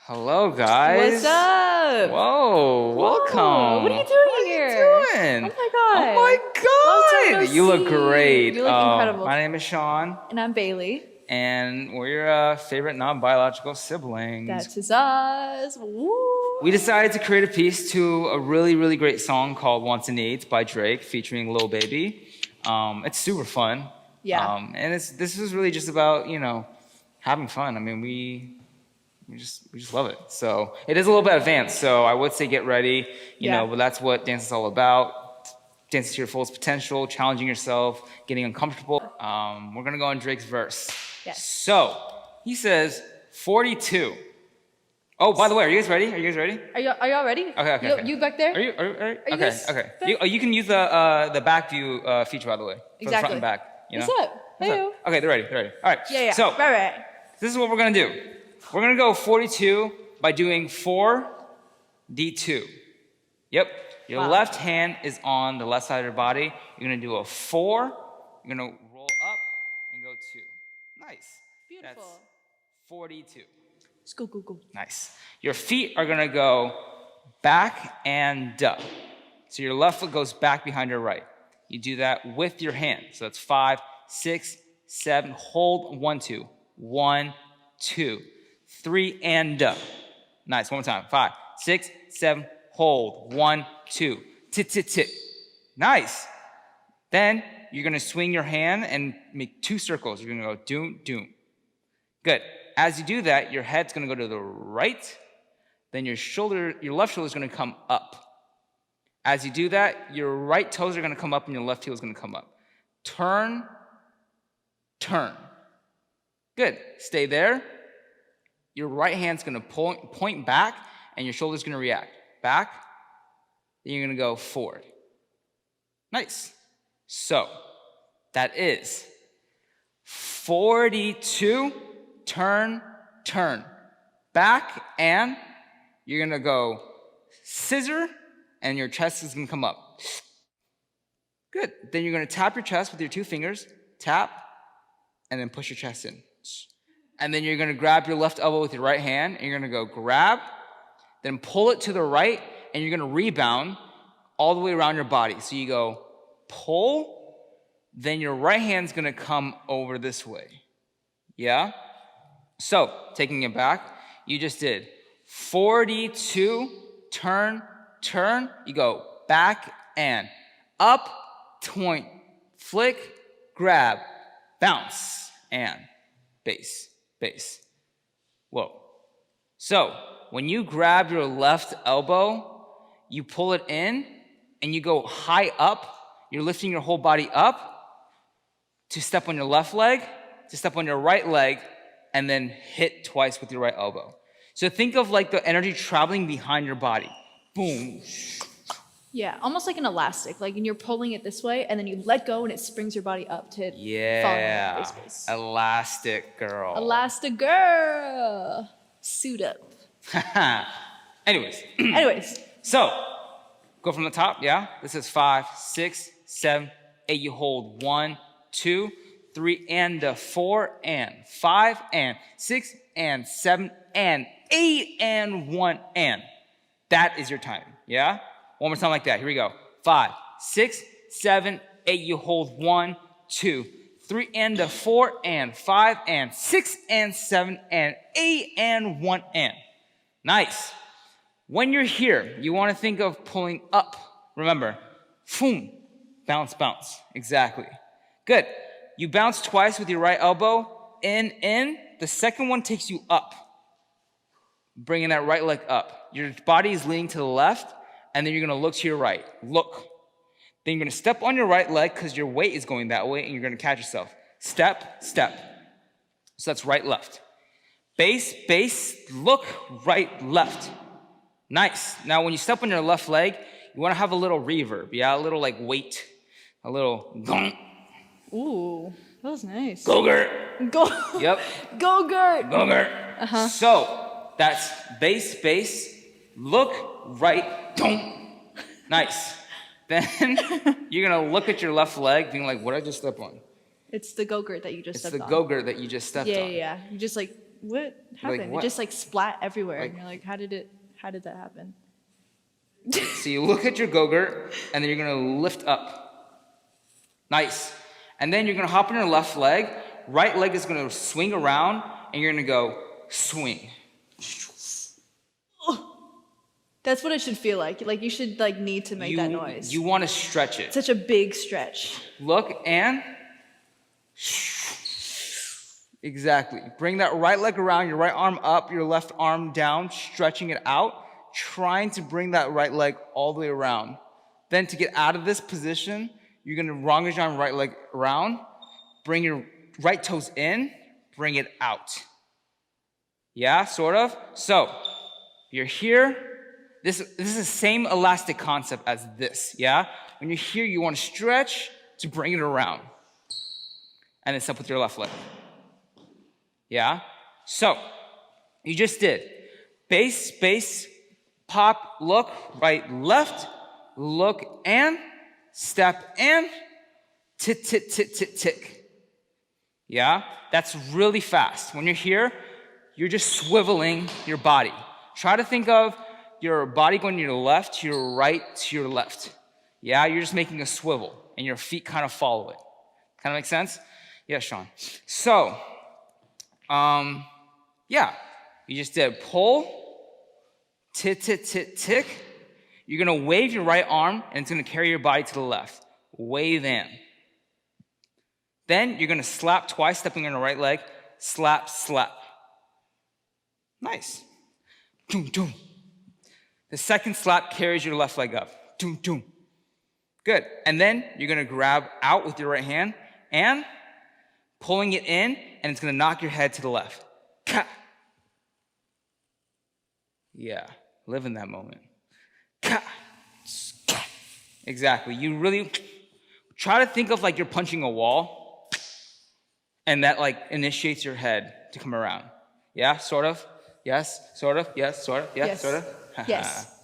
Hello, guys. What's up? Whoa, welcome. Whoa, what are you doing here? What are you doing? Oh Oh my Long God. time no You look see. great. You look incredible. My name is Sean, And I'm Bailey. and we're your favorite non-biological siblings. That is us. Woo. We decided to create a piece to a really, really great song called Wants and Needs by Drake featuring Lil Baby. It's super fun. Yeah. And this is really just about, having fun. I mean, we just love it. So it is a little bit advanced. So I would say get ready, but that's what dance is all about. Dancing to your fullest potential, challenging yourself, getting uncomfortable. We're gonna go on Drake's verse. Yes. So he says 42. Oh, by the way, are you guys ready? Are you guys ready? Are y'all ready? Okay. You back there? Are you you okay? guys Okay. back? You can use the back view feature, by the way, for the front Exactly. and back. What's up? What's up? Heyo. Okay, they're ready. All right. Yeah. So right. this is what we're gonna do. We're gonna go 42 by doing 4D2. Yep. Your Wow. left hand is on the left side of your body. You're gonna do a 4. You're gonna roll up and go 2. Nice. Beautiful. That's 42. Go. Nice. Your feet are gonna go back and up. So your left foot goes back behind your right. You do that with your hand. So that's 5, 6, 7. Hold 1, 2. 1, 2, 3, and up. Nice. One more time. 5, 6, 7. Hold 1, 2. Tit. Nice. Then you're gonna swing your hand and make 2 circles. You're gonna go doom. Good. As you do that, your head's gonna go to the right. Then your left shoulder is gonna come up. As you do that, your right toes are gonna come up and your left heel is gonna come up. Turn. Good. Stay there. Your right hand's gonna point back and your shoulder's gonna react. Back. Then you're gonna go forward. Nice. So that is 42. Turn. Back, and you're gonna go scissor, and your chest is gonna come up. Good. Then you're gonna tap your chest with your 2 fingers. Tap, and then push your chest in. And then you're gonna grab your left elbow with your right hand, and you're gonna go grab, then pull it to the right, and you're gonna rebound all the way around your body. So you go pull, then your right hand's gonna come over this way. Yeah? So, taking it back, you just did 42, turn, you go back and up, point, flick, grab, bounce, and bass. Whoa. So, when you grab your left elbow, you pull it in, and you go high up, you're lifting your whole body up to step on your left leg, to step on your right leg, and then hit twice with your right elbow. So think of like the energy traveling behind your body. Boom. Yeah, almost like an elastic. Like, and you're pulling it this way, and then you let go, and it springs your body up to Yeah. follow the space. Elastic girl. Elastic girl. Suit up. Anyways. So, go from the top, yeah? This is 5, 6, 7, 8. You hold 1, 2, 3, and 4, and 5, and 6, and 7, and 8, and 1, and. That is your time, yeah? One more time like that. Here we go. 5, 6, 7, 8. You hold 1, 2, 3, and 4, and 5, and 6, and 7, and 8, and 1, and. Nice. When you're here, you want to think of pulling up. Remember, boom, bounce. Exactly. Good. You bounce twice with your right elbow, in. The second one takes you up, bringing that right leg up. Your body is leaning to the left, and then you're going to look to your right. Look. Then you're going to step on your right leg because your weight is going that way, and you're going to catch yourself. Step. So that's right, left. Bass, look, right, left. Nice. Now, when you step on your left leg, you want to have a little reverb, yeah? A little, like, weight. A little gong. Ooh, that was nice. Go-gurt. Yep. Go-gurt. Go-gurt. So, that's bass, look, right, dong. Nice. Then, you're going to look at your left leg, being like, what did I just step on? It's the go-gurt that you just It's stepped the on. go-gurt that you just stepped on. Yeah. You just like what happened? what? It just like splat everywhere. Like- And you're like, how did that happen? So you look at your go-gurt, and then you're gonna lift up. Nice. And then you're gonna hop on your left leg. Right leg is gonna swing around, and you're gonna go swing. That's what it should feel like. Like you should like need to make that noise. You want to stretch it. Such a big stretch. Look and exactly. Bring that right leg around, your right arm up, your left arm down, stretching it out, trying to bring that right leg all the way around. Then to get out of this position, you're gonna longish arm right leg around, bring your right toes in, bring it out. Yeah, sort of. So you're here. This is the same elastic concept as this, yeah? When you're here, you want to stretch to bring it around. And then step with your left leg. Yeah? So, you just did base, space, pop, look, right, left, look, and step, and tick, tick, tick, tick, tick. Yeah? That's really fast. When you're here, you're just swiveling your body. Try to think of your body going to your left, to your right, to your left. Yeah, you're just making a swivel, and your feet kind of follow it. Kind of make sense? Yeah, Sean. So, yeah, you just did pull, tick, tick, tick, tick. You're gonna wave your right arm, and it's gonna carry your body to the left. Wave in. Then you're gonna slap twice, stepping on the right leg. Slap, slap. Nice. Doom, doom. The second slap carries your left leg up. Doom, doom. Good. And then you're going to grab out with your right hand and pulling it in, and it's going to knock your head to the left. Ka. Yeah. Live in that moment. Ka. Ka. Exactly. You really try to think of like you're punching a wall, and that like initiates your head to come around. Yeah, sort of. Yes, sort of. Yes, sort of. Yes, sort of. Yes.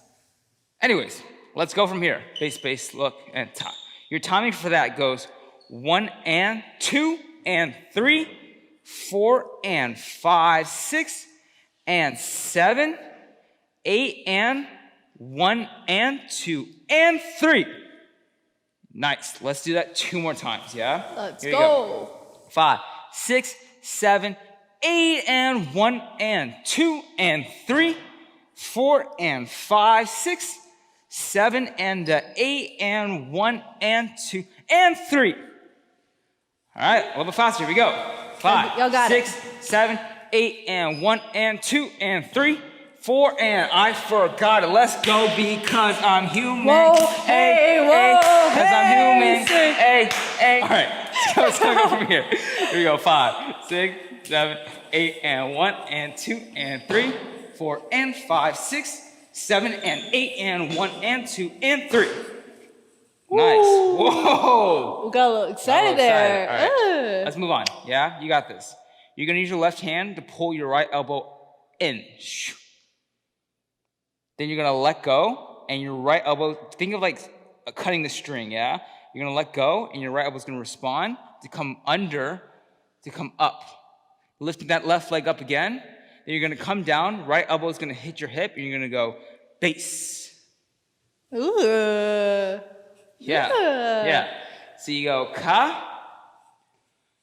Anyways, let's go from here. Base, base, look, and tie. Your timing for that goes 1 and 2 and 3, 4 and 5, 6 and 7, 8 and 1 and 2 and 3. Nice. Let's do that 2 more times, yeah? Let's Here you go. 5, 6, 7, 8 and 1 and 2 and 3, 4 and 5, 6, 7 and 8 and 1 and 2 and 3. All right, a little bit faster. Here we go. 5, Y'all got 6, 7, 8 and 1 and 2 and 3, 4 and I forgot it. Let's go because I'm human. Whoa, hey, whoa, because I'm human. hey. Hey, hey. All right, let's go from here. Here we go. 5, 6, 7, 8 and 1 and 2 and 3, 4 and 5, 6, 7 and 8 and 1 and 2 and 3. Nice. Whoa. We got a little excited there. All right. Let's move on. Yeah, you got this. You're gonna use your left hand to pull your right elbow in. Then you're gonna let go, and your right elbow. Think of like cutting the string. Yeah. You're gonna let go, and your right elbow's gonna respond to come under, to come up. Lifting that left leg up again. Then you're gonna come down, right elbow is gonna hit your hip, and you're gonna go base. Ooh. Yeah. So you go ka,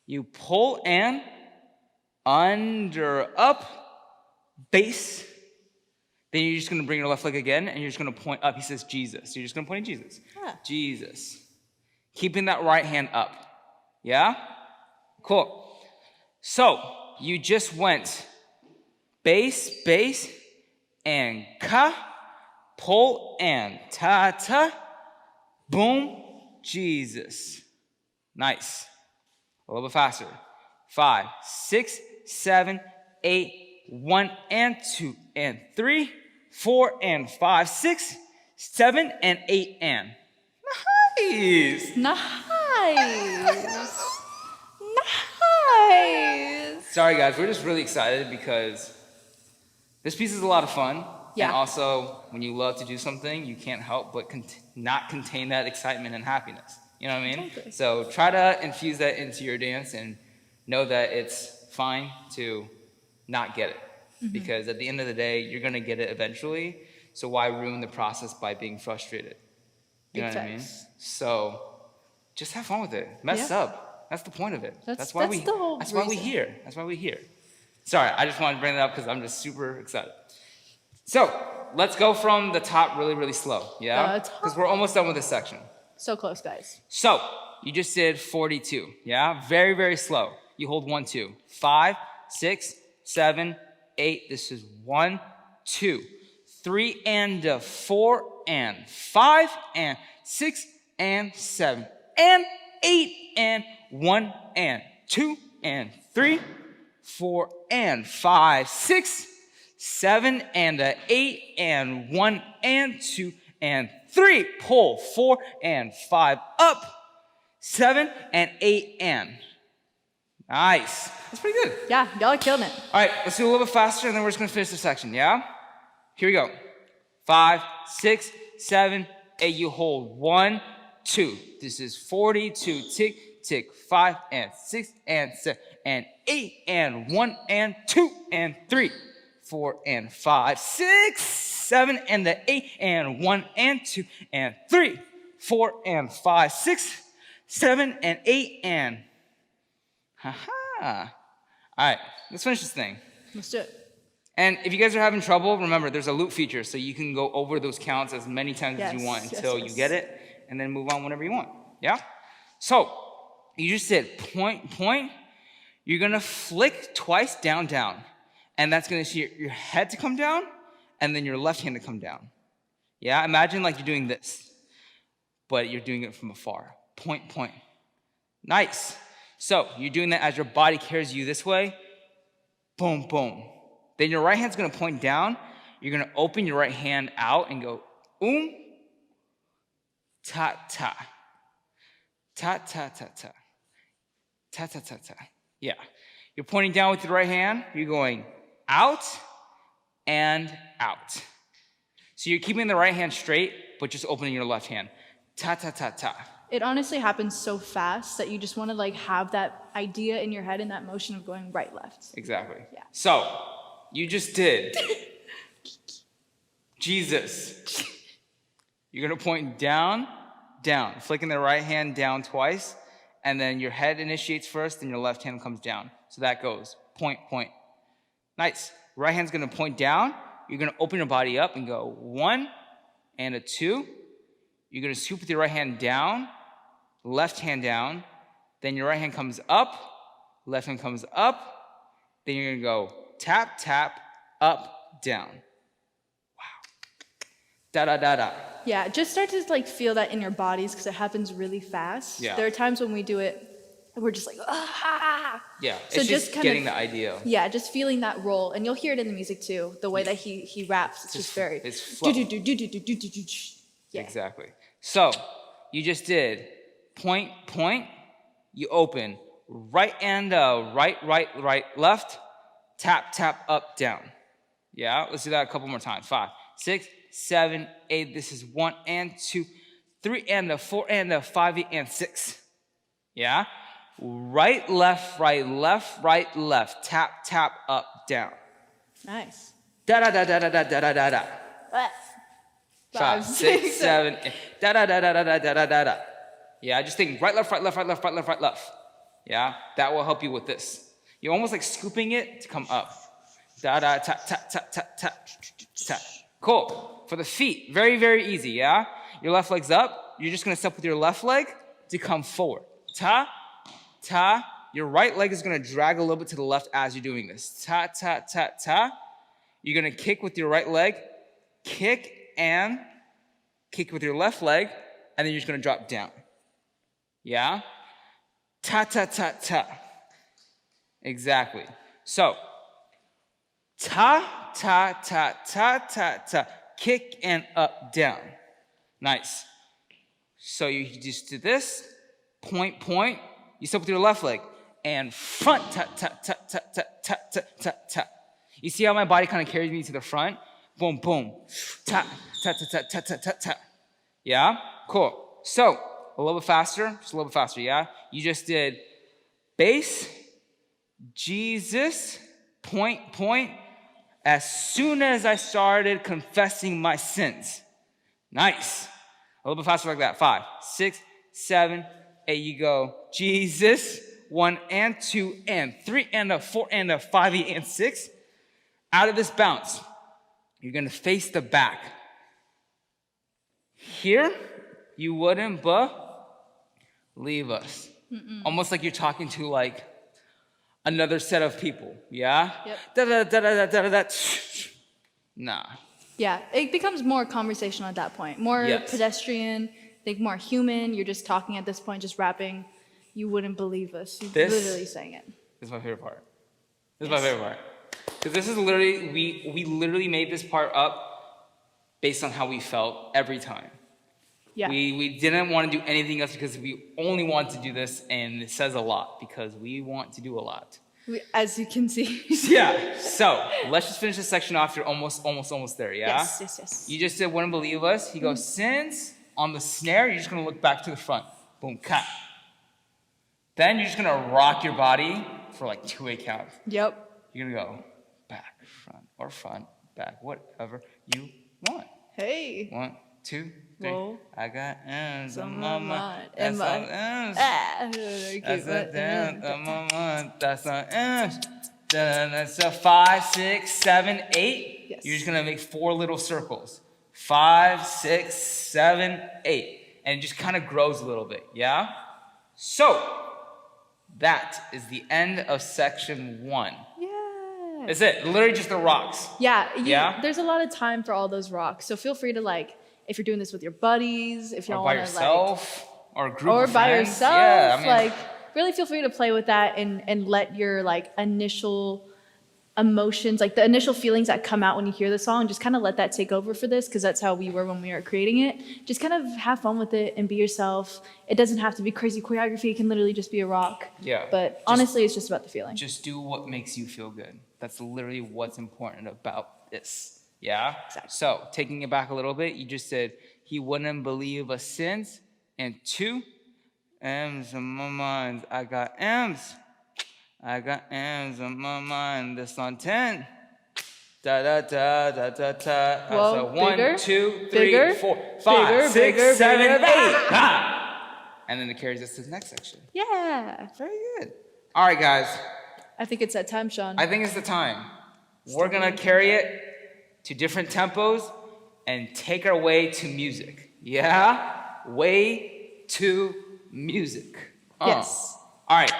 you pull and under, up, base. Then you're just gonna bring your left leg again, and you're just gonna point up. He says Jesus. So you're just gonna point at Jesus. Jesus. Keeping that right hand up. Yeah? Cool. So you just went base, base, and ka, pull and ta, boom, Jesus. Nice. A little bit faster. 5, 6, 7, 8, 1 and 2 and 3, 4 and 5, 6, 7 and 8 and. Nice. Nice. Sorry guys, we're just really excited because this piece is a lot of fun. Yeah. And also, when you love to do something, you can't help but not contain that excitement and happiness. You know what I mean? Exactly. So try to infuse that into your dance and know that it's fine to not get it. Because at the end of the day, you're going to get it eventually. So why ruin the process by being frustrated? You know Big what I mean? facts. So just have fun with it. Mess Yeah. up. That's the point of it. That's why the whole That's why we're reason. here. That's why we're here. Sorry, I just wanted to bring that up because I'm just super excited. So let's go from the top really, really slow. Yeah? The top. Because we're almost done with this section. So close, guys. So you just did 42. Yeah? Very, very slow. You hold 1, 2, 5, 6, 7, 8. This is 1, 2, 3, and 4, and 5, and 6, and 7, and 8, and 1, and 2, and 3, 4, and 5, 6, 7, and 8, and 1, and 2, and 3. Pull 4 and 5 up. 7 and 8 and. Nice. That's pretty good. Yeah, y'all are killing it. All right, let's do a little bit faster, and then we're just gonna finish the section. Yeah. Here we go. 5, 6, 7, 8. You hold 1, 2. This is 42. Tick, tick. 5 and 6 and 7 and 8 and 1 and 2 and 3, 4 and 5, 6, 7 and 8 and 1 and 2 and 3, 4 and 5, 6, 7 and 8 and. Haha. All right, let's finish this thing. Let's do it. And if you guys are having trouble, remember there's a loop feature, so you can go over those counts as many times as you Yes, want yes, until yes. you get it, and then move on whenever you want. Yeah? So you just did point, point. You're gonna flick twice down, down, and that's gonna see your head to come down, and then your left hand to come down. Yeah? Imagine like you're doing this, but you're doing it from afar. Point, point. Nice. So you're doing that as your body carries you this way. Boom, boom. Then your right hand's gonna point down. You're gonna open your right hand out and go ta, ta. Ta, ta, ta, ta. Ta, ta, ta, ta. Yeah. You're pointing down with your right hand. You're going out and out. So you're keeping the right hand straight, but just opening your left hand. Ta, ta, ta, ta. It honestly happens so fast that you just want to like have that idea in your head and that motion of going right, left. Exactly. Yeah. So, you just did Jesus. You're gonna point down, down, flicking the right hand down twice, and then your head initiates first, then your left hand comes down. So that goes point, point. Nice. Right hand's gonna point down. You're gonna open your body up and go 1 and a 2. You're gonna scoop with your right hand down, left hand down, then your right hand comes up, left hand comes up, then you're gonna go tap, tap, up, down. Wow. Da, da, da, da. Yeah, just start to like feel that in your bodies because it happens really fast. Yeah. There are times when we do it and we're just like, ah. Yeah, So it's just kind getting of- the idea. Yeah, just feeling that roll. And you'll hear it in the music too, the way that he raps. It's just very. it's flow. Yeah. Exactly. So, you just did point, point, you open, right and right, right, right, left, tap, tap, up, down. Yeah, let's do that a couple more times. 5, 6, 7, 8. This is 1 and 2, 3 and 4 and 5 and 6. Yeah? Right, left, right, left, right, left. Tap, tap, up, down. Nice. Da da da da da da da da da. 5, 6, 7, 8. Da da da da da da da da da da. Yeah, just think right, left, right, left, right, left, right, left, right, left. Yeah, that will help you with this. You're almost like scooping it to come up. Da da ta ta ta ta ta ta. Cool. For the feet, very, very easy, yeah? Your left leg's up. You're just gonna step with your left leg to come forward. Ta, ta. Your right leg is gonna drag a little bit to the left as you're doing this. Ta, ta, ta, ta. You're gonna kick with your right leg, kick and kick with your left leg, and then you're just gonna drop down. Yeah? Ta, ta, ta, ta. Exactly. So, ta, ta, ta, ta, ta, ta. Kick and up, down. Nice. So you just do this, point, point. You step with your left leg, and front, ta, ta, ta, ta, ta, ta, ta, ta, ta. You see how my body kind of carries me to the front? Boom, boom. Ta, ta, ta, ta, ta, ta, ta, ta. Yeah? Cool. So, a little bit faster, just a little bit faster, yeah? You just did bass, Jesus, point. As soon as I started confessing my sins. Nice. A little bit faster like that. 5, 6, 7, 8. You go, Jesus. 1 and 2 and 3 and a 4 and a 5 and 6. Out of this bounce, you're going to face the back. Here, you wouldn't believe us. Almost like you're talking to like another set of people, yeah? Yep. Da-da-da-da-da-da-da. Nah. Yeah, it becomes more conversational at that point. More Yes. pedestrian, I think more human. You're just talking at this point, just rapping. You wouldn't believe us. You're This- literally saying it. This is my favorite part. This Yes. is my favorite part. Because this is literally, we literally made this part up based on how we felt every time. Yeah. We didn't want to do anything else because we only want to do this, and it says a lot because we want to do a lot. As you can see. Yeah. So let's just finish this section off. You're almost there. Yeah. Yes. You just said wouldn't believe us. He goes since on the snare. You're just gonna look back to the front. Boom, cut. Then you're just gonna rock your body for like 2-8 counts. Yep. You're gonna go back, front, back, whatever you want. Hey. 1, 2, 3. Whoa. I got M's on Some my of mind. mine. That's And on mine. M's. Okay, That's a but- dance on my mind. That's on M's. That's a 5, 6, 7, 8. Yes. You're just gonna make 4 little circles. 5, 6, 7, 8. And it just kind of grows a little bit, yeah? So, that is the end of section 1. Yeah. That's it. Literally just the rocks. Yeah, Yeah? There's a lot of time for all those rocks. So feel free to like, if you're doing this with your buddies, if Or y'all by want to like, yourself. Or a group or of by friends. yourself, Yeah, I mean, like really feel free to play with that and let your like initial emotions, like the initial feelings that come out when you hear the song, just kind of let that take over for this, because that's how we were when we were creating it. Just kind of have fun with it and be yourself. It doesn't have to be crazy choreography. It can literally just be a rock. Yeah. But honestly, it's just about the feeling. Just do what makes you feel good. That's literally what's important about this. Yeah? Exactly. So, taking it back a little bit, you just said, he wouldn't believe us sins. And 2, M's in my mind. I got M's. I got M's in my mind. This on 10. Da da da da da da. Whoa, So 1, bigger, 2, 3, bigger, 4, 5, bigger, 6, bigger, 7, bigger. 8. Ah! And then it carries us to the next section. Yeah. Very good. All right, guys. I think it's that time, Sean. I think it's the time. We're gonna carry it to different tempos and take our way to music. Yeah? Way to music. Yes. All right.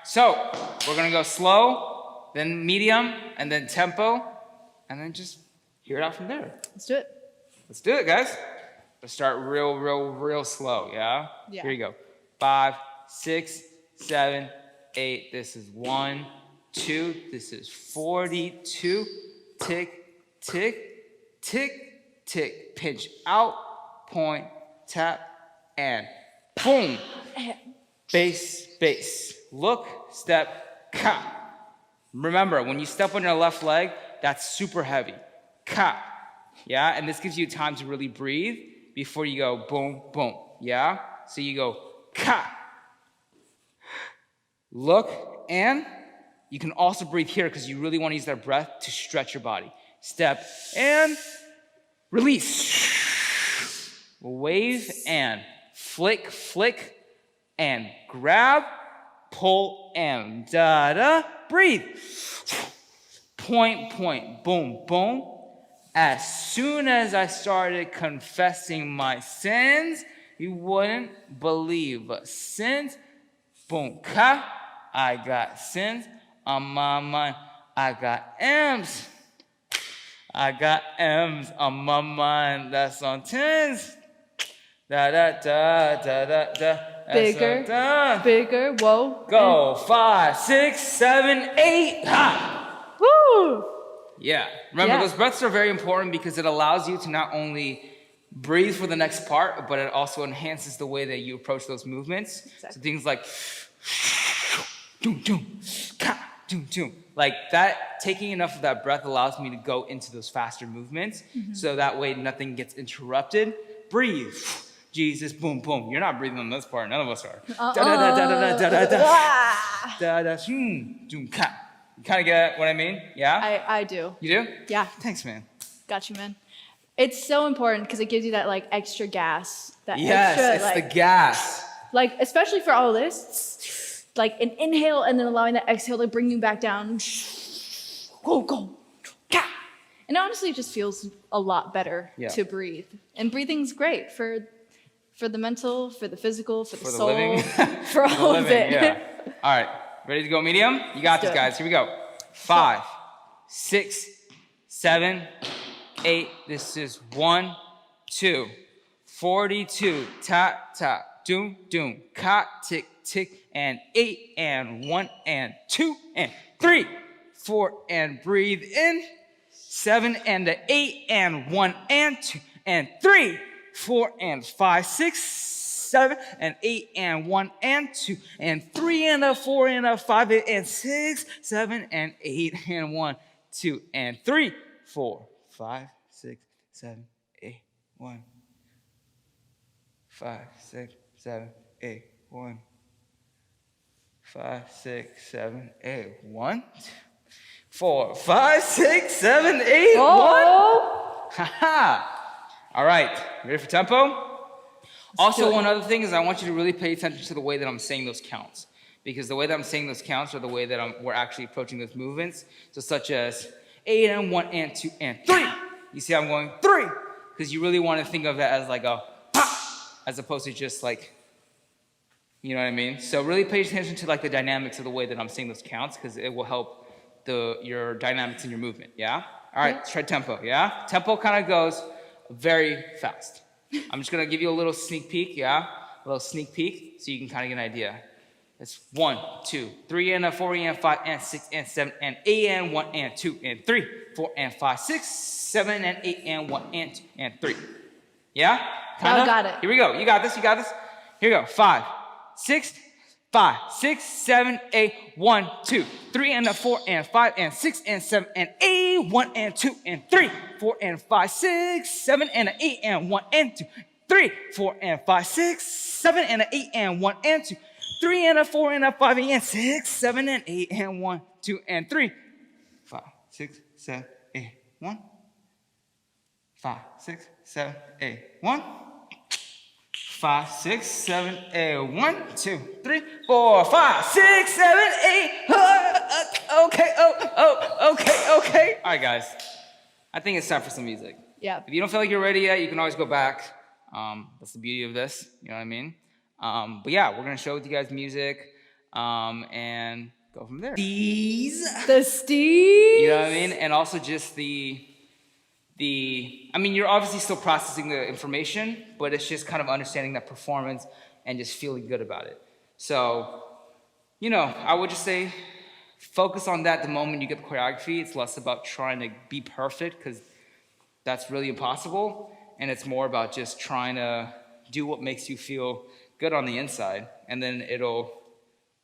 So we're gonna go slow, then medium, and then tempo, and then just hear it out from there. Let's do it. Let's do it, guys. Let's start real slow. Yeah. Yeah. Here you go. 5, 6, 7, 8. This is 1, 2. This is 42. Tick, tick, tick, tick. Pinch out, point, tap, and boom. Bass, bass. Look, step, ka. Remember, when you step on your left leg, that's super heavy. Ka. Yeah? And this gives you time to really breathe before you go boom, boom. Yeah? So you go ka. Look, and you can also breathe here because you really want to use that breath to stretch your body. Step and release. Wave and flick, flick, and grab, pull, and da-da, breathe. Point, point, boom, boom. As soon as I started confessing my sins, you wouldn't believe us. Sins, boom, ka. I got sins on my mind. I got M's. I got M's on my mind. That's on tens. Da da da da da da. Bigger, Da. bigger, whoa. Go 5, 6, 7, 8. Ha! Woo! Yeah. Remember, Yeah. those breaths are very important because it allows you to not only breathe for the next part, but it also enhances the way that you approach those movements. Exactly. So things like doom, doom, ka, doom, doom. Like that, taking enough of that breath allows me to go into those faster movements. So that way nothing gets interrupted. Breathe. Jesus, boom, boom. You're not breathing on this part. None of us are. Da da da da da da da da. Ah! Da da doom, ka. You kind of get what I mean? Yeah? I do. You do? Yeah, Thanks, man. got you, man. It's so important because it gives you that like extra gas. That Yes, extra, it's like, the gas. like especially for all this, like an inhale and then allowing that exhale to bring you back down. Go, go. Ka. And honestly, it just feels a lot better Yeah. to breathe. And breathing's great for the mental, for the physical, for the For the soul, living. for all of it. Yeah. All right. Ready to go medium? You got this, do it. guys. Here we go. 5, 6, 7, 8. This is 1, 2, 42. Tap, tap. Doom, doom. Cock, tick, tick. And 8, and 1, and 2, and 3, 4, and breathe in. 7, and the 8, and 1, and 2, and 3, 4, and 5, 6, 7, and 8, and 1, and 2, and 3, and a 4, and a 5, and 6, 7, and 8, and 1, 2, and 3, 4, 5, 6, 7, 8, 1, 5, 6, 7, 8, 1, 5, 6, 7, 8, 1, 4, 5, 6, 7, 8, 1. Oh, Haha. All right, ready for tempo? Also, do it. one other thing is I want you to really pay attention to the way that I'm saying those counts. Because the way that I'm saying those counts are the way that we're actually approaching those movements. So such as 8 and 1 and 2 and 3. You see I'm going 3. Because you really want to think of it as like a pop, as opposed to just like, you know what I mean? So really pay attention to like the dynamics of the way that I'm saying those counts because it will help your dynamics in your movement, yeah? All right, let's try tempo, yeah? Tempo kind of goes very fast. I'm just gonna give you a little sneak peek, yeah? A little sneak peek so you can kind of get an idea. It's 1, 2, 3, and 4, and 5, and 6, and 7, and 8, and 1, and 2, and 3, 4, and 5, 6, 7, and 8, and 1, and 2, and 3. Yeah? Kinda? Now got it. Here we go. You got this, you got this. Here we go. 5, 6, 7, 8, 1, 2, 3, and 4, and 5, and 6, and 7, and 8, 1, and 2, and 3, 4, and 5, 6, 7, and 8, and 1, and 2, 3, 4, and 5, 6, 7, and 8, and 1, and 2, 3, and 4, and 5, and 6, 7, and 8, and 1, 2, and 3, 5, 6, 7, 8, 1, 5, 6, 7, 8, 1. 5, 6, 7, 8, 1, 2, 3, 4, 5, 6, 7, 8. Okay, okay. All right, guys. I think it's time for some music. yeah. If you don't feel like you're ready yet, you can always go back. That's the beauty of this. You know what I mean? But yeah, we're gonna show with you guys music, and go from there. The Steve. You know what I mean? And also just I mean, you're obviously still processing the information, but it's just kind of understanding that performance and just feeling good about it. So, you know, I would just say focus on that the moment you get the choreography. It's less about trying to be perfect because that's really impossible. And it's more about just trying to do what makes you feel good on the inside, and then it'll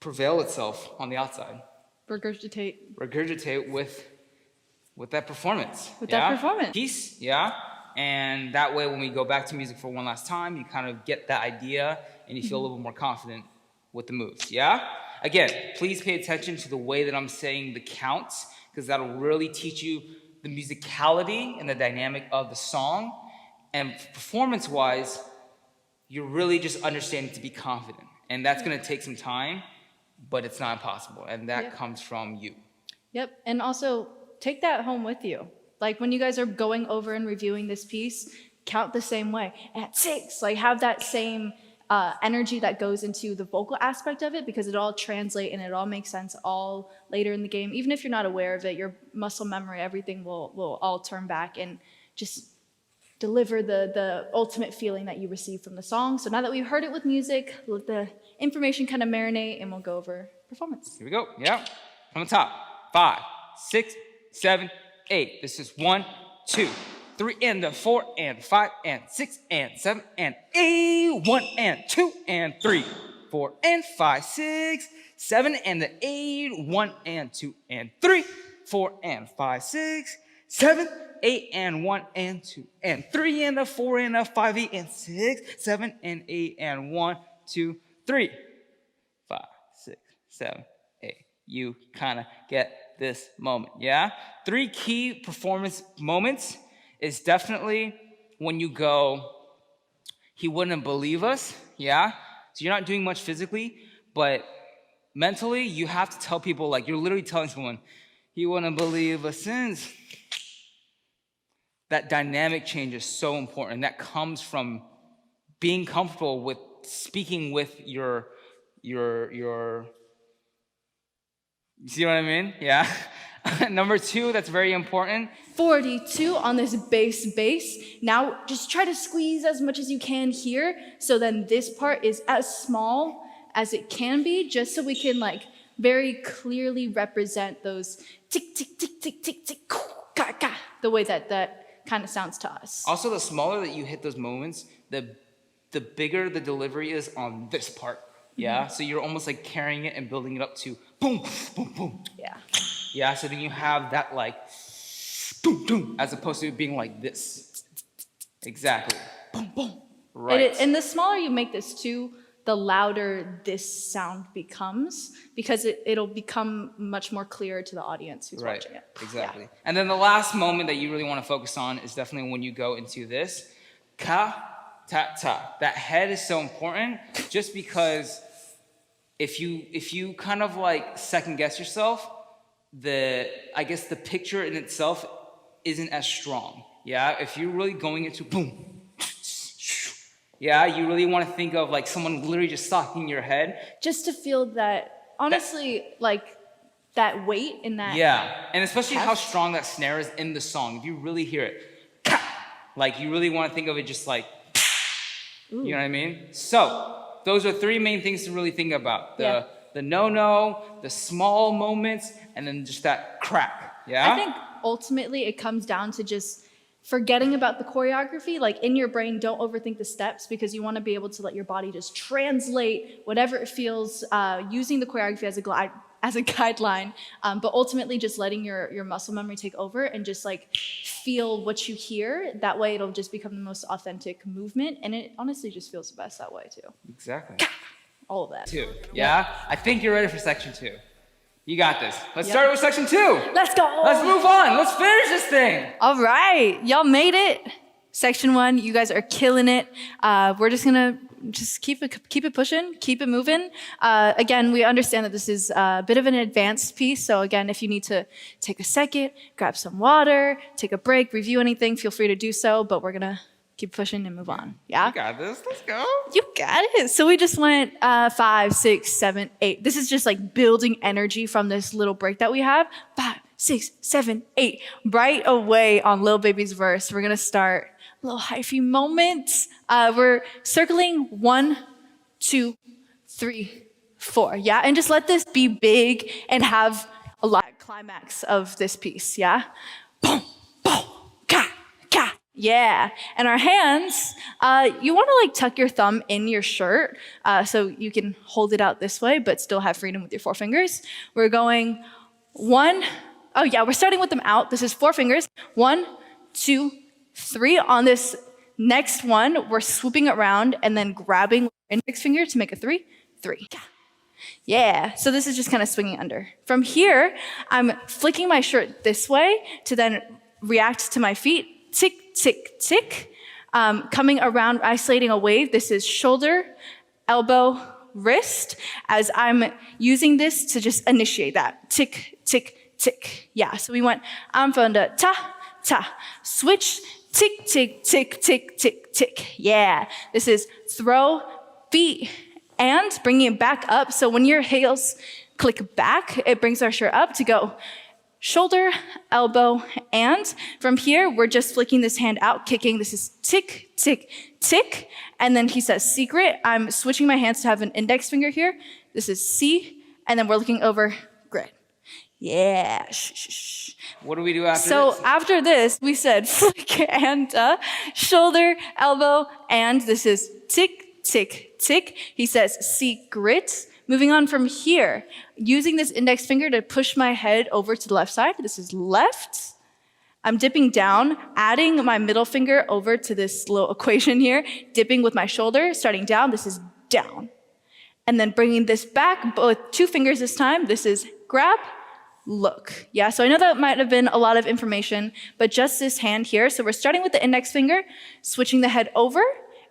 prevail itself on the outside. Regurgitate with that performance. With that performance. Piece, yeah? And that way when we go back to music for one last time, you kind of get that idea and you feel a little bit more confident with the moves, yeah? Again, please pay attention to the way that I'm saying the counts, because that'll really teach you the musicality and the dynamic of the song. And performance-wise, you're really just understanding to be confident. And that's gonna take some time, but it's not impossible. And that comes from you. Yep. And also take that home with you. Like when you guys are going over and reviewing this piece, count the same way. At 6, like have that same energy that goes into the vocal aspect of it, because it all translates and it all makes sense all later in the game. Even if you're not aware of it, your muscle memory, everything will all turn back and just deliver the ultimate feeling that you receive from the song. So now that we've heard it with music, let the information kind of marinate and we'll go over performance. Here we go, yeah. From the top, 5, 6, 7, 8. This is 1, 2, 3, and 4, and 5, and 6, and 7, and 8. 1, and 2, and 3, 4, and 5, 6, 7, and 8. 1, and 2, and 3, 4, and 5, 6, 7, 8, and 1, and 2, and 3, and 4, and 5, and 6, 7, and 8, and 1, 2, 3, 5, 6, 7, 8. You kind of get this moment, yeah? 3 key performance moments is definitely when you go, he wouldn't believe us, yeah? So you're not doing much physically, but mentally, you have to tell people, like, you're literally telling someone, he wouldn't believe us since. That dynamic change is so important. That comes from being comfortable with speaking with your you see what I mean? Yeah. Number 2, that's very important. 42 on this bass. Now just try to squeeze as much as you can here. So then this part is as small as it can be, just so we can like very clearly represent those tick, tick, tick, tick, tick, tick, ka, ka, the way that kind of sounds to us. Also, the smaller that you hit those moments, the bigger the delivery is on this part. Yeah. So you're almost like carrying it and building it up to boom, boom, boom. Yeah. Yeah. So then you have that like boom, boom, as opposed to it being like this. Exactly. Boom, boom. Right. And the smaller you make this too, the louder this sound becomes, because it'll become much more clear to the audience who's watching it. Exactly. Yeah. And then the last moment that you really want to focus on is definitely when you go into this ka, ta, ta. That head is so important, just because if you kind of like second guess yourself, I guess the picture in itself isn't as strong. Yeah. If you're really going into boom, yeah, you really want to think of like someone literally just socking your head. Just to feel that, honestly, like that weight in that. Yeah, and especially how strong that snare is in the song. If you really hear it, like you really want to think of it just like, you know what I mean? So those are 3 main things to really think about. The no-no, the small moments, and then just that crack, yeah? I think ultimately it comes down to just forgetting about the choreography. Like in your brain, don't overthink the steps, because you want to be able to let your body just translate whatever it feels, using the choreography as a guideline, but ultimately just letting your muscle memory take over and just like feel what you hear. That way it'll just become the most authentic movement, and it honestly just feels the best that way too. Exactly. All of that. 2, yeah? I think you're ready for section 2. You got this. Let's start with section 2. Let's go. Let's move on. Let's finish this thing. All right, y'all made it. Section 1, you guys are killing it. We're just gonna keep it pushing, keep it moving. Again, we understand that this is a bit of an advanced piece. So again, if you need to take a second, grab some water, take a break, review anything, feel free to do so. But we're gonna keep pushing and move on. Yeah? You got this. Let's go. You got it. So we just went 5, 6, 7, 8. This is just like building energy from this little break that we have. 5, 6, 7, 8. Right away on Lil Baby's verse, we're gonna start a little hyphy moment. We're circling 1, 2, 3, 4. Yeah, and just let this be big and have a lot of climax of this piece. Yeah, boom, boom, ka, ka. Yeah, and our hands, you want to like tuck your thumb in your shirt so you can hold it out this way, but still have freedom with your 4 fingers. We're going 1, oh yeah, we're starting with them out. This is 4 fingers. 1, 2, 3. On this next one, we're swooping around and then grabbing index finger to make a 3, 3. Yeah, so this is just kind of swinging under. From here, I'm flicking my shirt this way to then react to my feet. Tick, tick, tick. Coming around, isolating a wave. This is shoulder, elbow, wrist, as I'm using this to just initiate that. Tick, tick, tick. Yeah, so we went anfanda, ta, ta. Switch, tick, tick, tick, tick, tick, tick. Yeah, this is throw, feet, and bringing it back up. So when your heels click back, it brings our shirt up to go shoulder, elbow, and from here, we're just flicking this hand out, kicking. This is tick, tick, tick. And then he says secret. I'm switching my hands to have an index finger here. This is C, and then we're looking over grid. Yeah, shh, shh, shh. What do we do after this? So after this, we said flick and shoulder, elbow, and this is tick, tick, tick. He says secret. Moving on from here, using this index finger to push my head over to the left side. This is left. I'm dipping down, adding my middle finger over to this little equation here, dipping with my shoulder, starting down. This is down. And then bringing this back, but with 2 fingers this time. This is grab, look. Yeah, so I know that might have been a lot of information, but just this hand here. So we're starting with the index finger, switching the head over,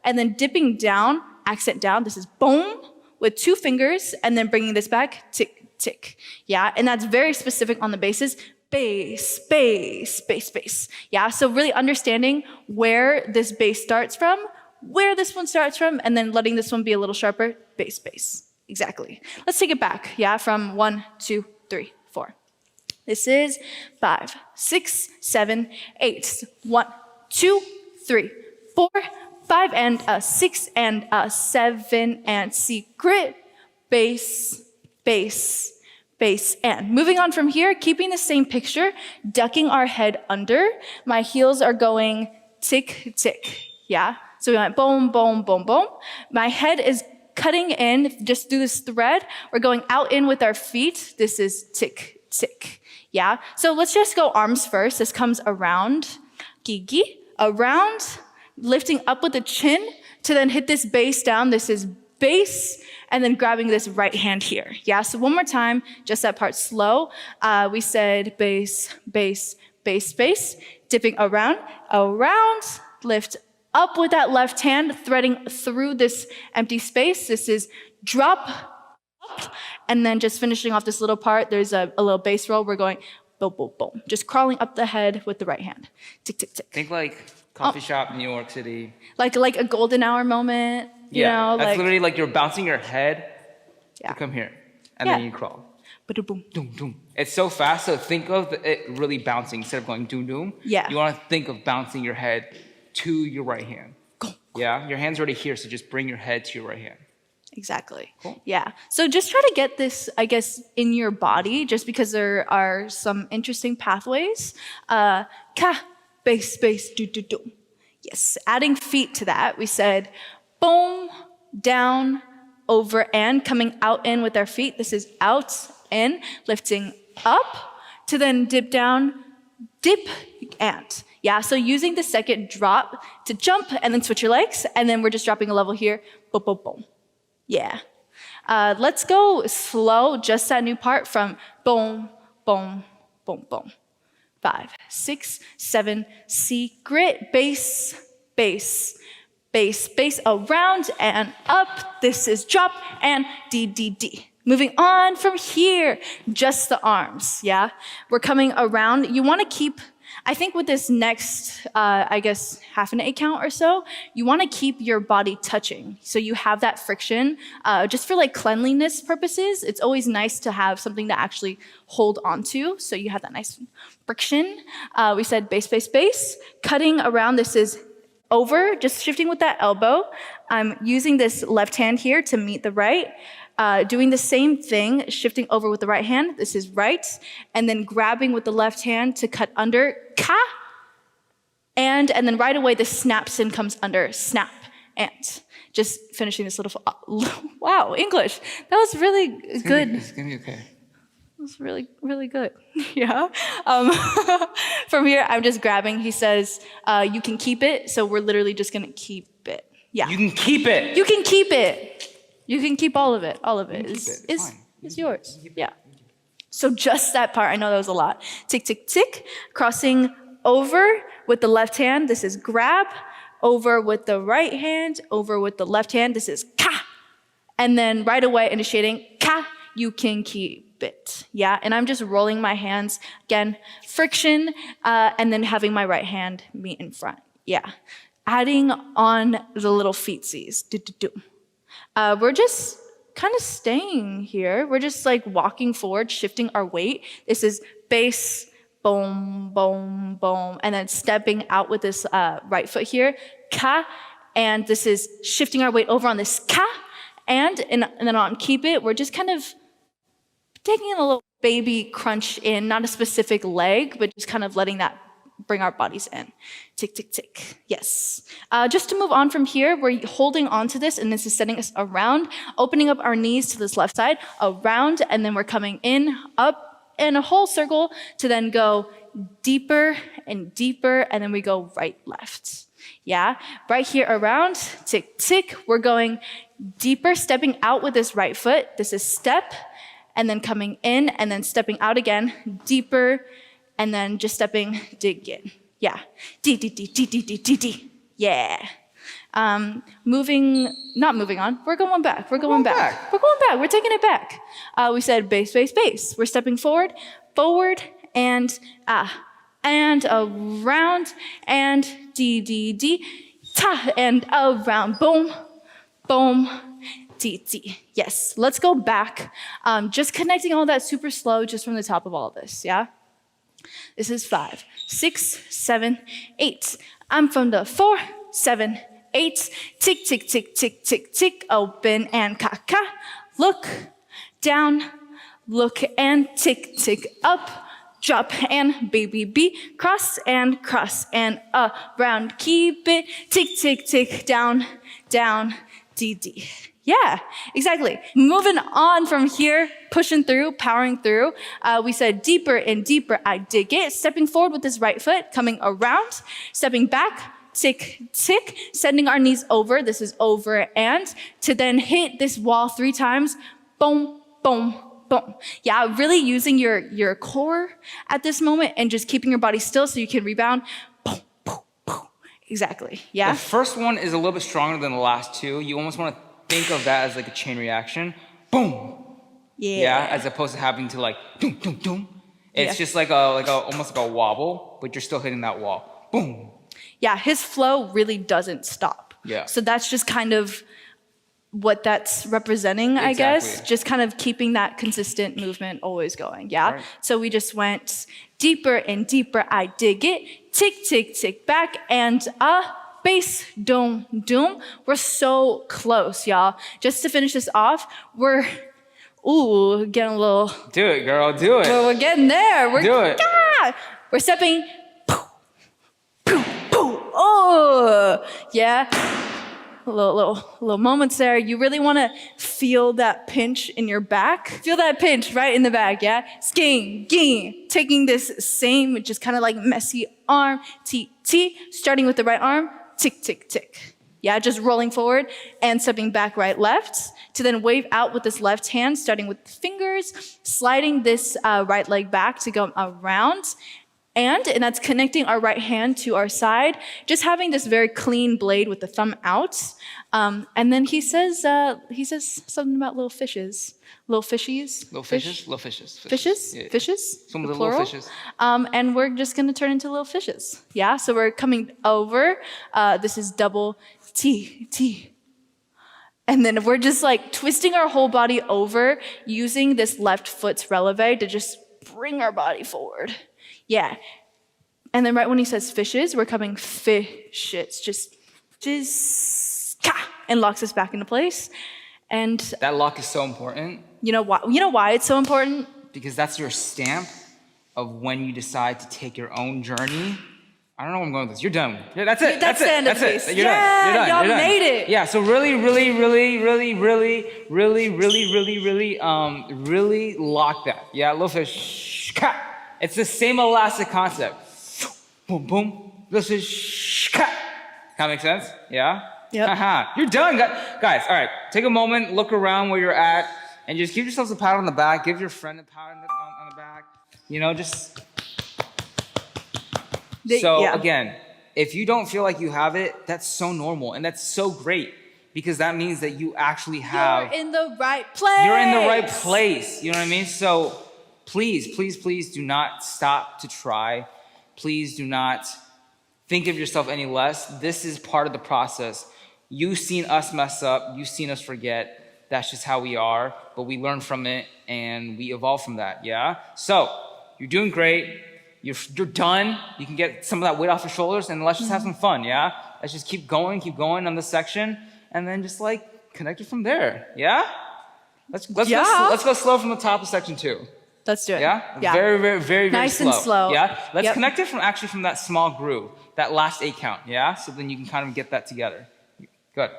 and then dipping down, accent down. This is boom, with 2 fingers, and then bringing this back, tick, tick. Yeah, and that's very specific on the basses. Bass, bass, bass, bass. Yeah, so really understanding where this bass starts from, where this one starts from, and then letting this one be a little sharper, bass, bass. Exactly. Let's take it back, yeah, from 1, 2, 3, 4. This is 5, 6, 7, 8. 1, 2, 3, 4, 5, and a 6, and a 7, and secret, bass, bass, bass, and. Moving on from here, keeping the same picture, ducking our head under. My heels are going tick, tick, yeah? So we went boom, boom, boom, boom. My head is cutting in just through this thread. We're going out in with our feet. This is tick, tick, yeah? So let's just go arms first. This comes around, gigi, around, lifting up with the chin to then hit this bass down. This is bass, and then grabbing this right hand here. Yeah, so one more time, just that part slow. We said bass, bass, bass, bass, dipping around, around, lift up with that left hand, threading through this empty space. This is drop, up, and then just finishing off this little part. There's a little bass roll. We're going boom, boom, boom. Just crawling up the head with the right hand. Tick, tick, tick. Think like coffee shop, New York City. Like a golden hour moment. You know, that's like, literally like you're bouncing your head yeah. to come here, and Yeah. then you crawl. Ba-da-boom. Doom, doom. It's so fast, so think of it really bouncing instead of going doom, doom. Yeah. You want to think of bouncing your head to your right hand. Go. Yeah, your hand's already here, so just bring your head to your right hand. Exactly. Cool. Yeah. So just try to get this, I guess, in your body, just because there are some interesting pathways. Ka, bass, bass, do, do, do. Yes. Adding feet to that, we said boom, down, over, and coming out in with our feet. This is out, in, lifting up to then dip down, dip, and. Yeah, so using the second drop to jump and then switch your legs, and then we're just dropping a level here, boom, boom, boom. Yeah. Let's go slow, just that new part from boom, boom, boom, boom. 5, 6, 7, secret, bass, bass, bass, bass, around and up. This is drop and D, D, D. Moving on from here, just the arms, yeah? We're coming around. You want to keep, I think with this next, I guess, half an 8 count or so, you want to keep your body touching. So you have that friction. Just for like cleanliness purposes, it's always nice to have something to actually hold onto. So you have that nice friction. We said bass, bass, bass. Cutting around, this is over, just shifting with that elbow. I'm using this left hand here to meet the right. Doing the same thing, shifting over with the right hand. This is right. And then grabbing with the left hand to cut under, ka. And then right away, the snaps in comes under, snap, and. Just finishing this little, wow, English. That was really good. It's gonna be okay. It was really, really good. Yeah. From here, I'm just grabbing. He says, you can keep it. So we're literally just going to keep it. Yeah. You can keep it. You can keep it. You can keep all of it. All of it is yours. Yeah. So just that part, I know that was a lot. Tick, tick, tick. Crossing over with the left hand. This is grab. Over with the right hand. Over with the left hand. This is ka. And then right away initiating ka. You can keep it. Yeah. And I'm just rolling my hands. Again, friction. And then having my right hand meet in front. Yeah. Adding on the little feetsies. Do-do-do. We're just kind of staying here. We're just like walking forward, shifting our weight. This is bass, boom, boom, boom, and then stepping out with this right foot here, ka, and this is shifting our weight over on this ka, and then on keep it. We're just kind of taking a little baby crunch in, not a specific leg, but just kind of letting that bring our bodies in. Tick, tick, tick. Yes. Just to move on from here, we're holding on to this, and this is setting us around, opening up our knees to this left side, around, and then we're coming in, up, in a whole circle to then go deeper and deeper, and then we go right, left. Yeah. Right here around, tick, tick. We're going deeper, stepping out with this right foot. This is step, and then coming in, and then stepping out again, deeper, and then just stepping, dig in. Yeah. D, D, D, D, D, D, D, D. Yeah. Not moving on. We're going back. We're going back. We're going back. We're taking it back. We said bass, bass, bass. We're stepping forward, and around, and D, D, D, ta, and around. Boom, boom, D, D. Yes, let's go back. Just connecting all that super slow just from the top of all of this, yeah? This is 5, 6, 7, 8. I'm from the 4, 7, 8. Tick, tick, tick, tick, tick, tick. Open and ka-ka. Look down, look and tick, tick up. Drop and baby B. Cross and around. Keep it. Tick, tick, tick. Down, down, D, D. Yeah, exactly. Moving on from here, pushing through, powering through. We said deeper and deeper, I dig it. Stepping forward with this right foot, coming around, stepping back, tick, tick, sending our knees over. This is over and to then hit this wall 3 times. Boom, boom, boom. Yeah, really using your core at this moment and just keeping your body still so you can rebound. Boom, boom, boom. Exactly, yeah? The first one is a little bit stronger than the last 2. You almost want to think of that as like a chain reaction. Boom. Yeah, as opposed to having to like doom, doom, doom. It's just like almost like a wobble, but you're still hitting that wall. Boom. Yeah, his flow really doesn't stop. Yeah. So that's just kind of what that's representing, I guess. Just kind of keeping that consistent movement always going, yeah? Right. So we just went deeper and deeper, I dig it. Tick, tick, tick, back, and bass, doom, doom. We're so close, y'all. Just to finish this off, we're getting a little... Do it, girl, do it. We're getting there. Do it. We're stepping... Oh, yeah. Little moments there. You really want to feel that pinch in your back. Feel that pinch right in the back, yeah? Sking, ging. Taking this same, just kind of like messy arm, T, T, starting with the right arm, tick, tick, tick. Yeah, just rolling forward and stepping back, right, left, to then wave out with this left hand, starting with the fingers, sliding this right leg back to go around, and that's connecting our right hand to our side, just having this very clean blade with the thumb out. And then he says something about little fishes. Little fishies? Little fishes? Little fishes. Fishes? Yeah. Fishes? Some of the plural. little fishes. And we're just gonna turn into little fishes. Yeah, so we're coming over. This is double T, T. And then we're just like twisting our whole body over using this left foot's releve to just bring our body forward. Yeah. And then right when he says fishes, we're coming fishes. Just and locks us back into place. And that lock is so important. You know why it's so important? Because that's your stamp of when you decide to take your own journey. I don't know where I'm going with this. You're done. Yeah, that's it. That's it. That's it. You're done. Y'all made it. Yeah. So really lock that. Yeah. Little fish. It's the same elastic concept. Boom, boom. Little fish. Kind of make sense? Yeah. Yep. You're done, guys. All right. Take a moment. Look around where you're at, and just give yourselves a pat on the back. Give your friend a pat on the back. Just. Again, if you don't feel like you have it, that's so normal and that's so great because that means that you actually have. You're in the right place. You're in the right place. You know what I mean? So please, please, please do not stop to try. Please do not think of yourself any less. This is part of the process. You've seen us mess up. You've seen us forget. That's just how we are. But we learn from it and we evolve from that. Yeah? So you're doing great. You're done. You can get some of that weight off your shoulders and let's just have some fun, yeah? Let's just keep going on this section and then just like connect it from there, yeah? Let's go slow from the top of section 2. Let's do it. Yeah? Very, very, very, very nice slow. And slow. Yeah? Let's connect it from that small groove, that last 8 count, yeah? So then you can kind of get that together. Good.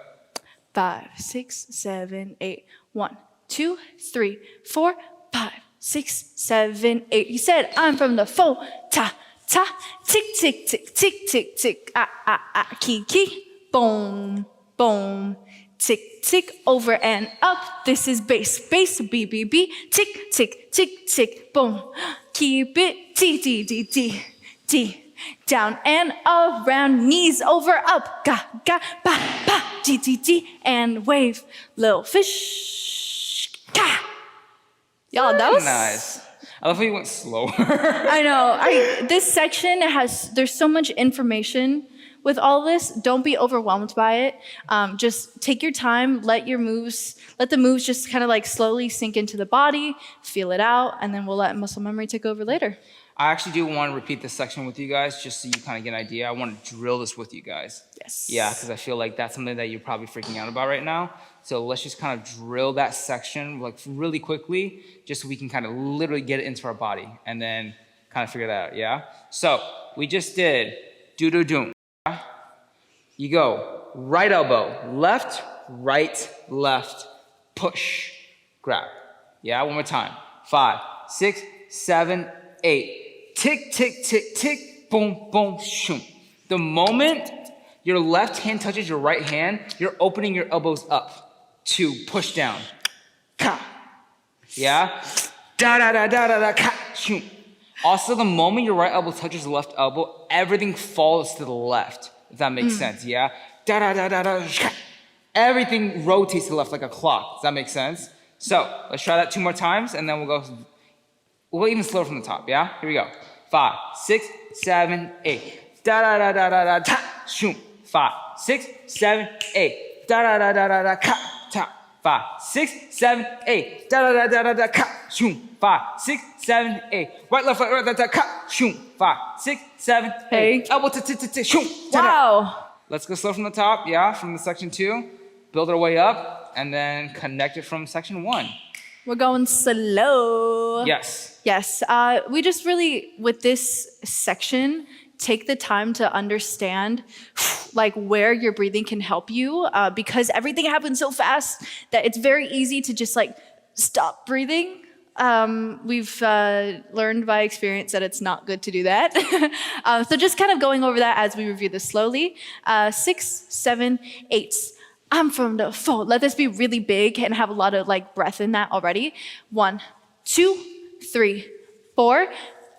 5, 6, 7, 8. 1, 2, 3, 4, 5. 6, 7, 8. He said, I'm from the 4, ta, ta, tick, tick, tick, tick, tick, tick, key, key, boom, boom, tick, tick, over and up. This is bass, bass, B, B, B. Tick, tick, tick, tick, boom. Keep it, D, D, D, D, D. Down and around, knees over, up. Ga, ga, ba, ba, D, D, D. And wave, little fish. Ga. Y'all, that was Nice. I love how you went slower. I know. This section there's so much information with all this. Don't be overwhelmed by it. Just take your time, let the moves just kind of like slowly sink into the body, feel it out, and then we'll let muscle memory take over later. I actually do want to repeat this section with you guys just so you kind of get an idea. I want to drill this with you guys. Yes. Yeah, because I feel like that's something that you're probably freaking out about right now. So let's just kind of drill that section like really quickly just so we can kind of literally get it into our body and then kind of figure that out, yeah? So we just did do-do-doom. You go right elbow, left, right, left, push, grab. Yeah, one more time. 5, 6, 7, 8. Tick, tick, tick, tick, boom, boom, shoom. The moment your left hand touches your right hand, you're opening your elbows up to push down. Ka. Yeah? Da da da da da da ka. Shoom. Also, the moment your right elbow touches the left elbow, everything falls to the left. If that makes sense, yeah? Da da da da da. Ka. Everything rotates to the left like a clock. Does that make sense? So let's try that 2 more times, and then we'll go even slower from the top, yeah? Here we go. 5, 6, 7, 8. Da da da da da da ta. Shoom. 5, 6, 7, 8. Da da da da da da ka ta. 5, 6, 7, 8. Da da da da da da ka. Shoom. 5, 6, 7, 8. Right, left, right, da da ka. Shoom. 5, 6, 7, 8. Hey. Elbow to shoom. Wow. Let's go slow from the top, yeah, from the section 2. Build our way up, and then connect it from section 1. We're going slow. Yes. Yes. We just really, with this section, take the time to understand like where your breathing can help you because everything happens so fast that it's very easy to just like stop breathing. We've learned by experience that it's not good to do that. So just kind of going over that as we review this slowly. 6, 7, 8. I'm from the 4. Let this be really big and have a lot of like breath in that already. 1, 2, 3, 4.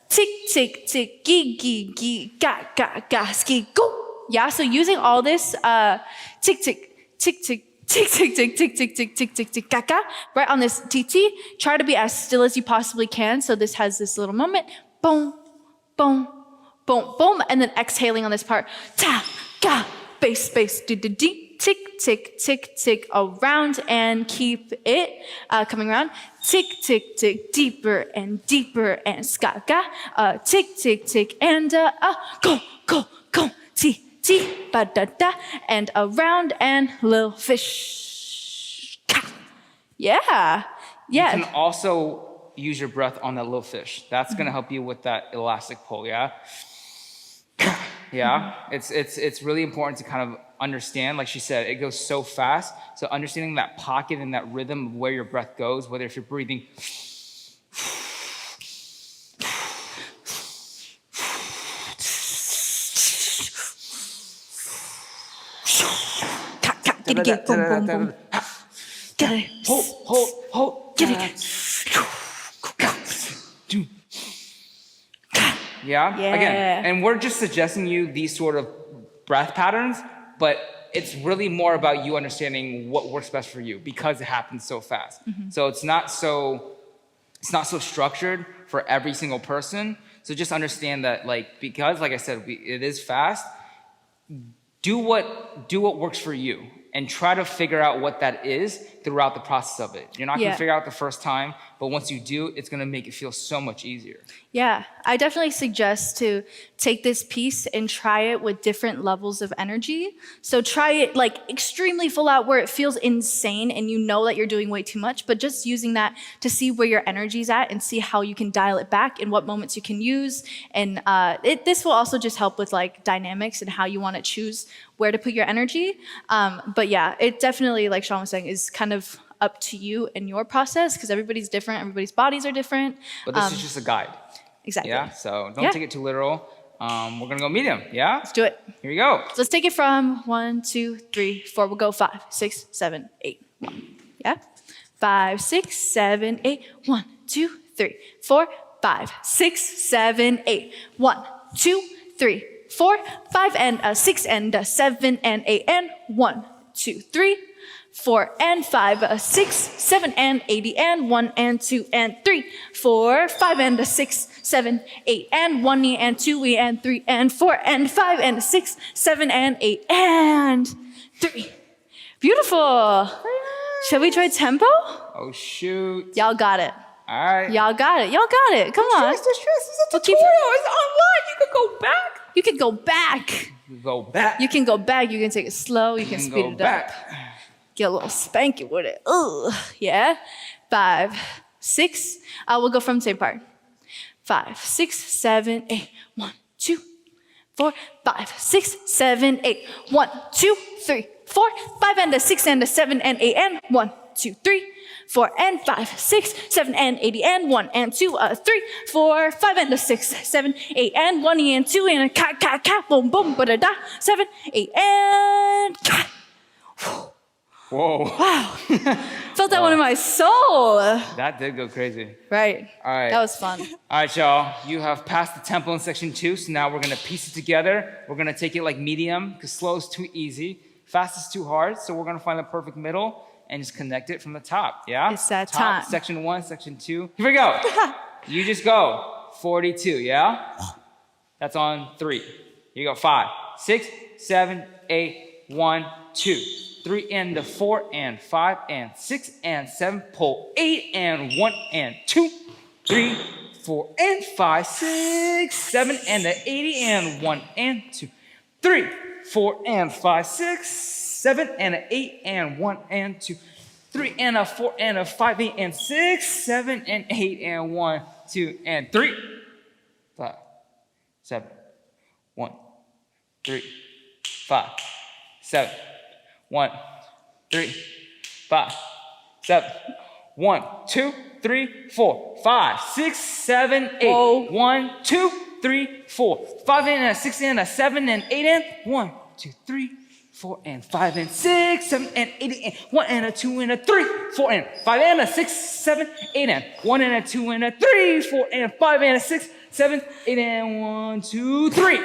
Tick, tick, tick, gee, gee, gee, ga, ga, ga, ski, go. Yeah, so using all this, tick, tick, tick, tick, tick, tick, tick, tick, tick, tick, tick, tick, tick, ga, ga, right on this TT. Try to be as still as you possibly can. So this has this little moment. Boom, boom, boom, boom. And then exhaling on this part. Ta, ga, bass, bass, di, di, di. Tick, tick, tick, tick, around and keep it coming around. Tick, tick, tick, deeper and deeper and ska, ga. Tick, tick, tick, and go, go, go. T, T, ba, da, da. And around and little fish. Ka. Yeah. Yeah. You can also use your breath on that little fish. That's gonna help you with that elastic pull, yeah? Yeah, it's really important to kind of understand, like she said, it goes so fast. So understanding that pocket and that rhythm of where your breath goes, whether if you're breathing Get it, boom, boom, boom. Get it. hold. Get it. Yeah? Yeah. Again, and we're just suggesting you these sort of breath patterns, but it's really more about you understanding what works best for you because it happens so fast. So it's not so structured for every single person. So just understand that, like, because like I said, it is fast. Do what works for you and try to figure out what that is throughout the process of it. You're not gonna figure out the first time, but once you do, it's gonna make it feel so much easier. Yeah, I definitely suggest to take this piece and try it with different levels of energy. So try it like extremely full out where it feels insane and you know that you're doing way too much, but just using that to see where your energy's at and see how you can dial it back and what moments you can use. And this will also just help with like dynamics and how you want to choose where to put your energy. But yeah, it definitely, like Sean was saying, is kind of up to you and your process because everybody's different, everybody's bodies are different. But this is just a guide. Exactly. Yeah, so don't take it too literal. We're gonna go medium, yeah? Let's do it. Here we go. So let's take it from 1, 2, 3, 4. We'll go 5, 6, 7, 8. 1. Yeah? 5, 6, 7, 8. 1, 2, 3, 4, 5, 6, 7, 8. 1, 2, 3, 4, 5, and 6, and 7, and 8, and 1, 2, 3, 4, and 5, 6, 7, and 80, and 1, and 2, and 3, 4, 5, and 6, 7, 8, and 1, and 2, and 3, and 4, and 5, and 6, 7, and 8, and 3. Beautiful. Shall we try tempo? Oh, shoot. Y'all got it. All right. Y'all got it. Y'all got it. Come on. This is a We'll keep- tutorial. It's online. You can go back. You can go back. You can go back. You can go back. You can take it slow. You can can speed go it back. up. Get a little spanky with it. Ugh. Yeah. 5, 6. We'll go from the same part. 5, 6, 7, 8. 1, 2, 4, 5, 6, 7, 8. 1, 2, 3, 4, 5, and 6, and 7, and 8, and 1, 2, 3, 4, and 5, 6, 7, and 80, and 1, and 2, 3, 4, 5, and 6, 7, 8, and 1, and 2, and ka, boom, boom, ba da da, 7, 8, and ka. Whoa. Wow. Felt that one in my soul. That did go crazy. Right. All right. That was fun. All right, y'all. You have passed the tempo in section 2, so now we're gonna piece it together. We're gonna take it like medium, because slow is too easy, fast is too hard, so we're gonna find the perfect middle and just connect it from the top, yeah? It's that top, time. Section 1, section 2. Here we go. You just go. 42, yeah? That's on 3. Here you go. 5, 6, 7, 8, 1, 2. 3 and the 4 and 5 and 6 and 7. Pull 8 and 1 and 2. 3, 4 and 5, 6, 7 and the 80 and 1 and 2. 3, 4 and 5, 6, 7 and an 8 and 1 and 2. 3 and a 4 and a 5, 8 and 6, 7 and 8 and 1, 2 and 3. 5, 7, 1, 3, 5, 7, 1, 3, 5, 7, 1, 2, 3, 4, 5, 6, 7, 8. Whoa. 1, 2, 3, 4, 5 and a 6 and a 7 and 8 and 1, 2, 3, 4 and 5 and 6, 7 and 8 and 1 and a 2 and a 3, 4 and 5 and a 6, 7, 8 and 1 and a 2 and a 3, 4 and 5 and a 6, 7, 8 and 1, 2, 3.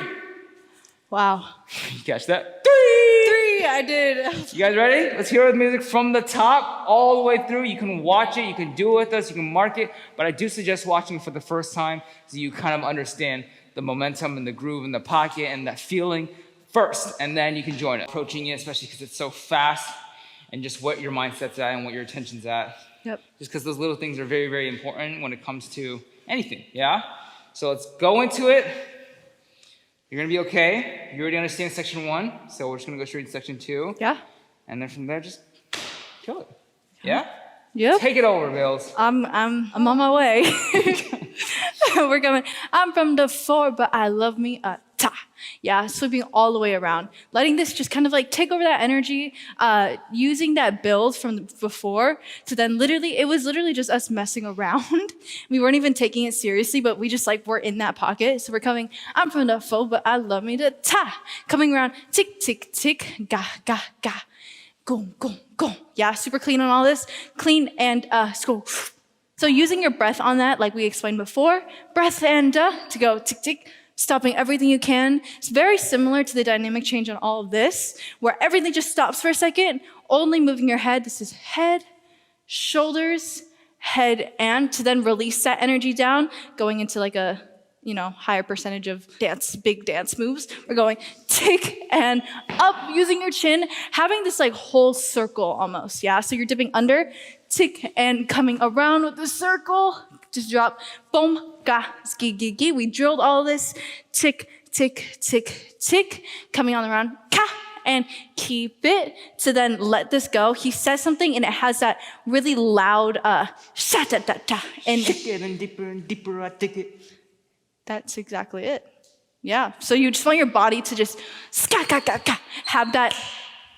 Wow. You catch that? 3. I did. You guys ready? Let's hear the music from the top all the way through. You can watch it, you can do it with us, you can mark it, but I do suggest watching it for the first time so you kind of understand the momentum and the groove and the pocket and that feeling first, and then you can join it. Approaching it, especially because it's so fast, and just what your mindset's at and what your attention's at. Yep. Just because those little things are very, very important when it comes to anything, yeah? So let's go into it. You're gonna be okay. You already understand section 1, so we're just gonna go straight to section 2. Yeah. And then from there, just kill it. Yeah? Yep. Take it over, Bills. I'm on my way. We're coming. I'm from the 4, but I love me a ta. Yeah, sweeping all the way around. Letting this just kind of like take over that energy, using that build from before to then literally, it was literally just us messing around. We weren't even taking it seriously, but we just like were in that pocket. So we're coming, I'm from the 4, but I love me to ta. Coming around, tick, tick, tick, ga, ga, ga. Go, go, go. Yeah, super clean on all this. Clean and go. So using your breath on that, like we explained before, breath and to go tick, tick, stopping everything you can. It's very similar to the dynamic change on all of this, where everything just stops for a second, only moving your head. This is head, shoulders, head, and to then release that energy down, going into like a, higher percentage of dance, big dance moves. We're going tick and up using your chin, having this like whole circle almost, yeah? So you're dipping under, tick, and coming around with the circle. Just drop, boom, ga, ski, gi, gi. We drilled all this, tick, tick, tick, tick, coming on around, ka, and keep it to then let this go. He says something and it has that really loud, sha-ta-ta-ta. And deeper, I take it. That's exactly it. Yeah. So you just want your body to just ska-ka-ka-ka, have that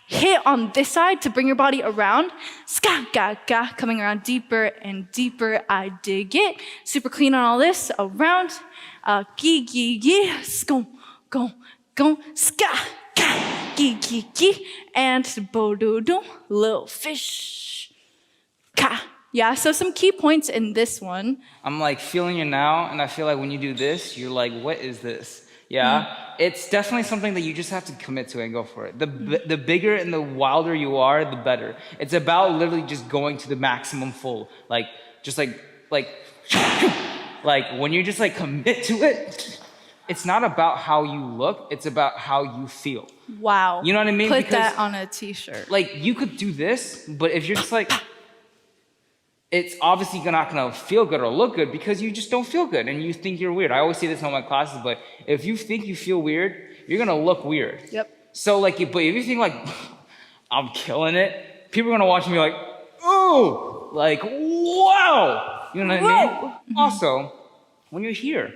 hit on this side to bring your body around. Ska-ka-ka, coming around deeper and deeper. I dig it. Super clean on all this. Around. Gee, gee, gee, skong, gong, gong, ska, ka, gee, gee, gee, and bo-do-do, little fish, ka. Yeah, so some key points in this one. I'm like feeling you now, and I feel like when you do this, you're like, what is this? Yeah, it's definitely something that you just have to commit to and go for it. The bigger and the wilder you are, the better. It's about literally just going to the maximum full, like just like when you just like commit to it. It's not about how you look; it's about how you feel. Wow. You know what I mean? Put Because, that on a t-shirt. like, you could do this, but if you're just like, it's obviously not gonna feel good or look good because you just don't feel good and you think you're weird. I always say this in all my classes, but if you think you feel weird, you're gonna look weird. Yep. So like, but if you think like, I'm killing it, people are gonna watch and be like, ooh, like, wow. You know what I mean? Also, when you're here,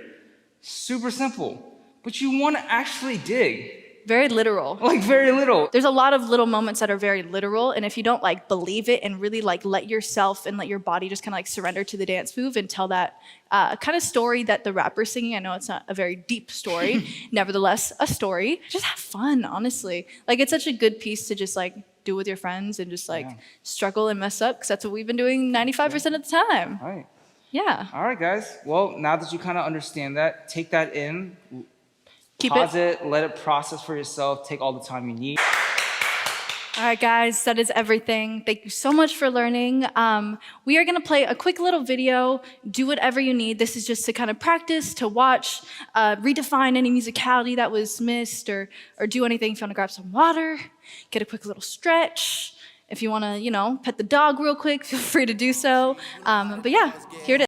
super simple, but you wanna actually dig. Very literal. Like very little. There's a lot of little moments that are very literal, and if you don't like believe it and really like let yourself and let your body just kind of like surrender to the dance move and tell that kind of story that the rapper's singing. I know it's not a very deep story, nevertheless a story. Just have fun, honestly. Like it's such a good piece to just like do with your friends and just like struggle and mess up because that's what we've been doing 95% of the time. All right. Yeah. All right, guys. Well, now that you kind of understand that, take that in. Keep Pause it, let it process for yourself, take all the time you need. All right, guys, that is everything. Thank you so much for learning. We are gonna play a quick little video, do whatever you need. This is just to kind of practice, to watch, redefine any musicality that was missed, or do anything. If you wanna grab some water, get a quick little stretch. If you wanna, pet the dog real quick, feel free to do so. But yeah, here it is.